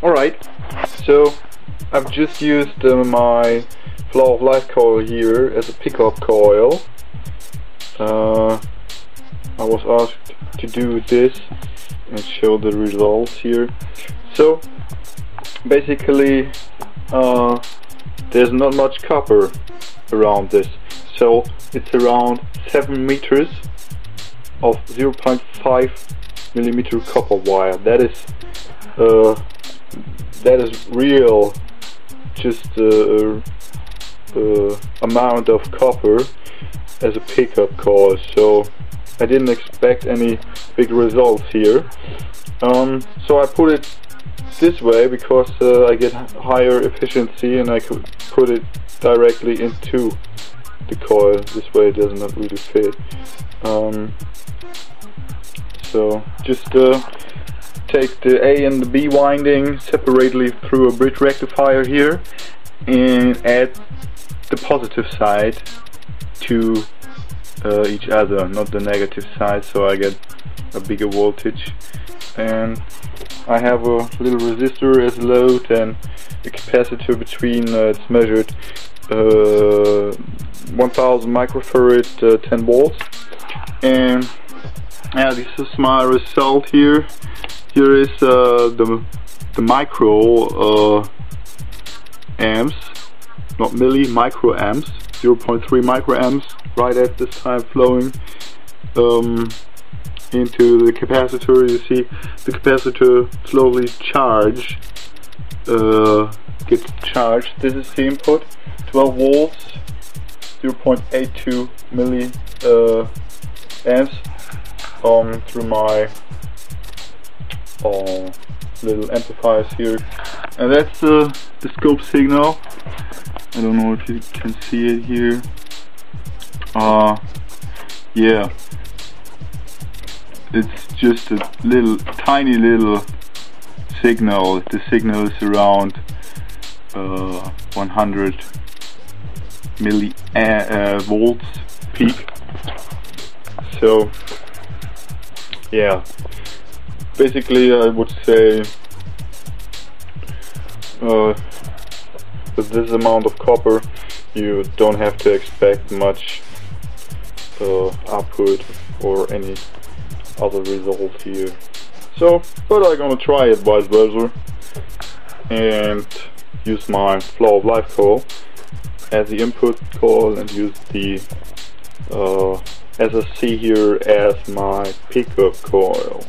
Alright, so I've just used my flow of life coil here as a pickup coil. I was asked to do this and show the results here. So basically there's not much copper around this, so it's around 7 meters of 0.5 millimeter copper wire. That is real, just amount of copper as a pickup coil. So I didn't expect any big results here. So I put it this way because I get higher efficiency and I could put it directly into the coil. This way it does not really fit. So just take the A and the B winding separately through a bridge rectifier here and add the positive side to each other, not the negative side, so I get a bigger voltage. And I have a little resistor as load and a capacitor between, it's measured 1000 microfarad, 10 volts. And yeah, this is my result here. Here is the micro amps, not milli, micro amps, 0.3 microamps right at this time flowing into the capacitor. You see the capacitor slowly gets charged. This is the input, 12 volts, 0.82 milliamps through my little amplifiers here, and that's the scope signal. I don't know if you can see it here. Yeah, it's just a tiny little signal. The signal is around 100 volts peak. So yeah, basically I would say with this amount of copper you don't have to expect much output or any other result here. So, but I'm gonna try it vice versa and use my flow of life coil as the input coil and use the SSC here as my pickup coil.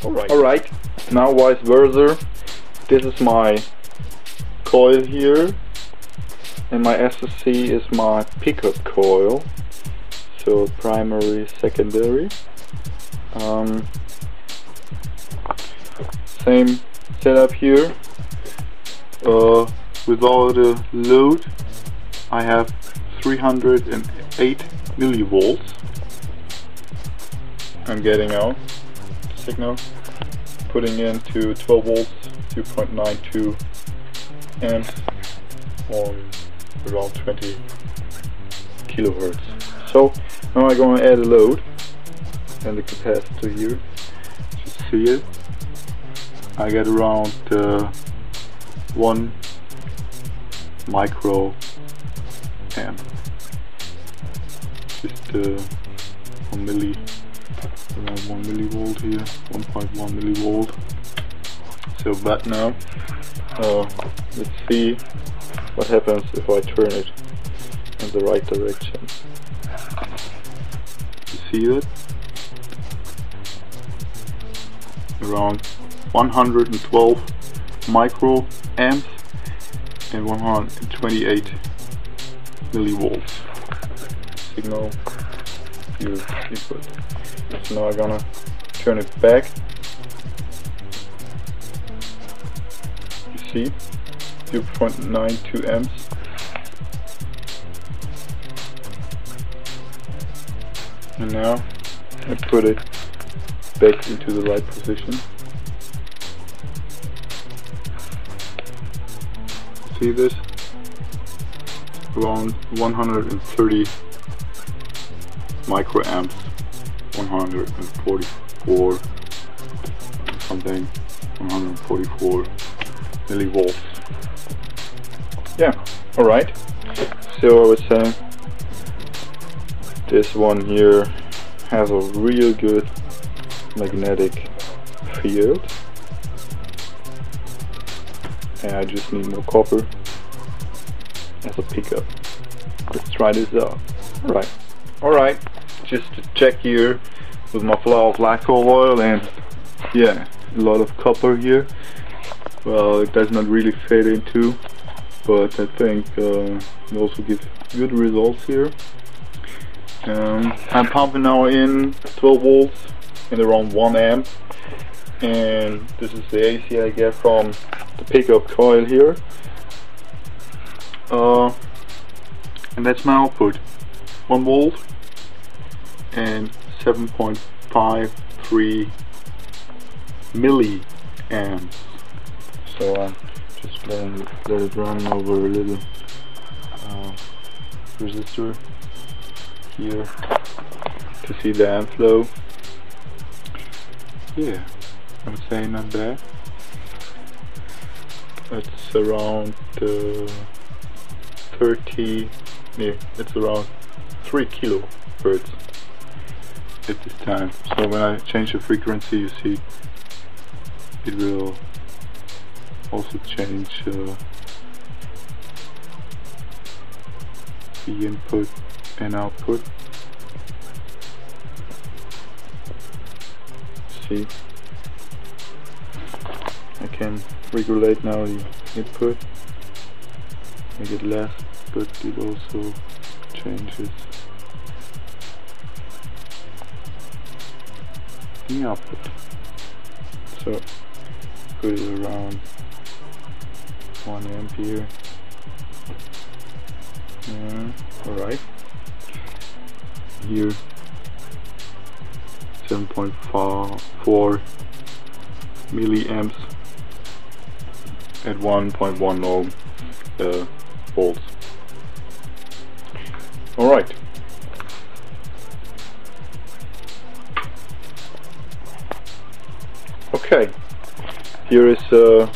Alright, now vice versa. This is my coil here and my SSC is my pickup coil. So primary, secondary. Same setup here. Without a load I have 308 millivolts. I'm getting out signal, putting into 12 volts, 2.92 amps on around 20 kilohertz. So now I'm going to add a load and the capacitor here. Just see it. I get around 1 micro amp, just 1 milli, around 1 millivolt here, 1.1 millivolt. So but now let's see what happens if I turn it in the right direction. You see that? Around 112 micro amps and 128 millivolts. Signal use input. So now I'm gonna turn it back. You see, 0.92 amps. And now I put it back into the right position. See this? Around 130 microamps 144 something, 144 millivolts. Yeah, alright. So I would say this one here has a real good magnetic field, and I just need more copper as a pickup. Let's try this out. Alright, just to check here with my flow of glycol oil, and yeah, a lot of copper here. Well, it does not really fade into, but I think it also gives good results here. I'm pumping now in 12 volts and around 1 amp, and this is the AC I get from the pickup coil here, and that's my output, 1 volt and 7.53 milliamps. So I'm just let it run over a little resistor here to see the amp flow. Yeah, I would say not bad. It's around 30, yeah, it's around 3 kilohertz at this time. So when I change the frequency, you see it will also change the input and output. See, I can regulate now the input, make it less, but it also changes the output. So put it around 1 ampere. Alright. Here 7.4 milliamps at 1.1 ohm volts. Alright. Okay. Here is the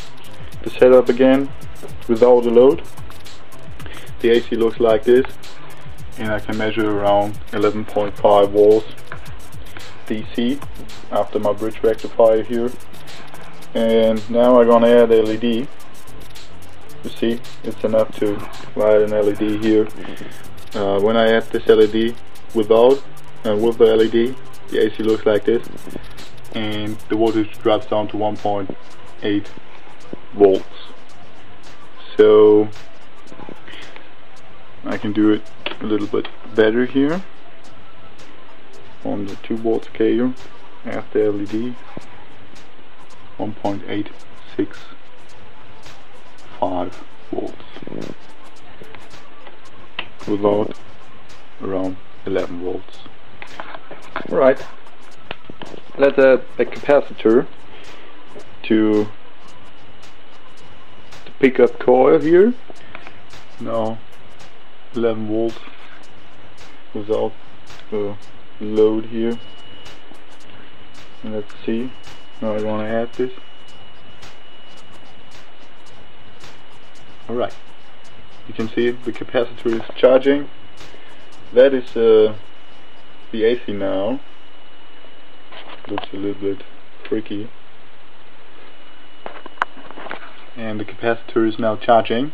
setup again without the load. The AC looks like this, and I can measure around 11.5 volts DC after my bridge rectifier here. And now I'm gonna add LED. You see, it's enough to light an LED here. When I add this LED without and with the LED, the AC looks like this, and the voltage drops down to 1.8 volts. So I can do it a little bit better here on the 2 volt scale after LED. 1.865 volts without around 11 volts. Alright, let's add a capacitor to the pickup coil here. Now 11 volts without the load here. And let's see. Now I want to add this. Alright, you can see the capacitor is charging. That is the AC now. Looks a little bit freaky. And the capacitor is now charging.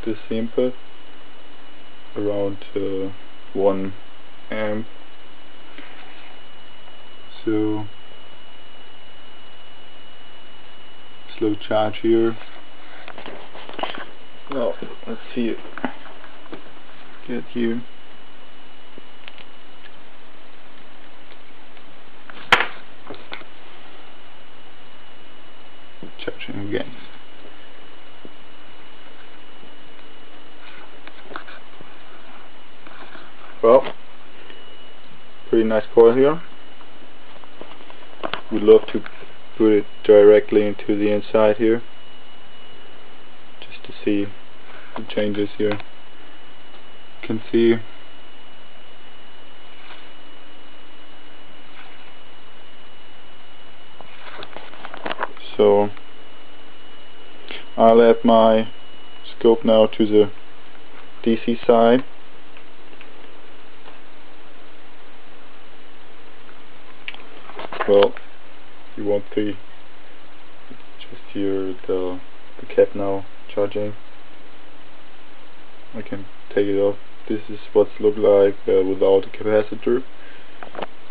This input around 1 amp. So slow charge here. Well, let's see it get here. Charging again. Well, pretty nice coil here. Would love to put it directly into the inside here. to see the changes here. You can see so I'll add my scope now to the DC side. Well, you won't see, just hear the cap now charging. I can take it off. This is what it looks like without a capacitor.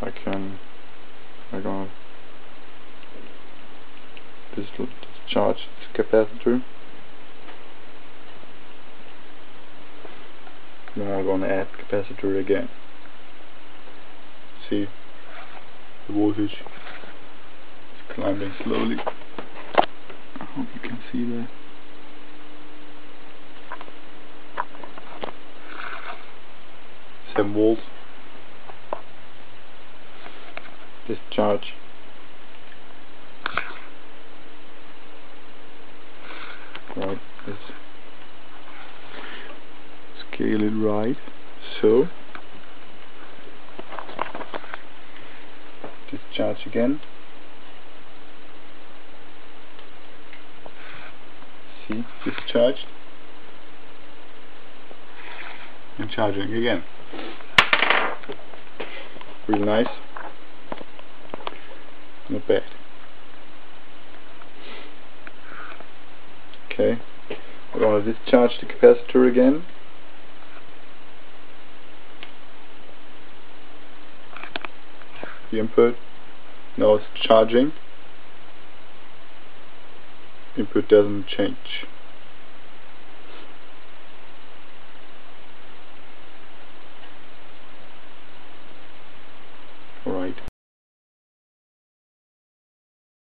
I'm gonna discharge this capacitor. Now I'm gonna add capacitor again. See, the voltage is climbing slowly. I hope you can see that. Volts. Discharge. Right, let's scale it right. So discharge again. See, discharged and charging again. Really nice. Not bad. Okay, we're going to discharge the capacitor again. The input now it's charging. Input doesn't change. Alright.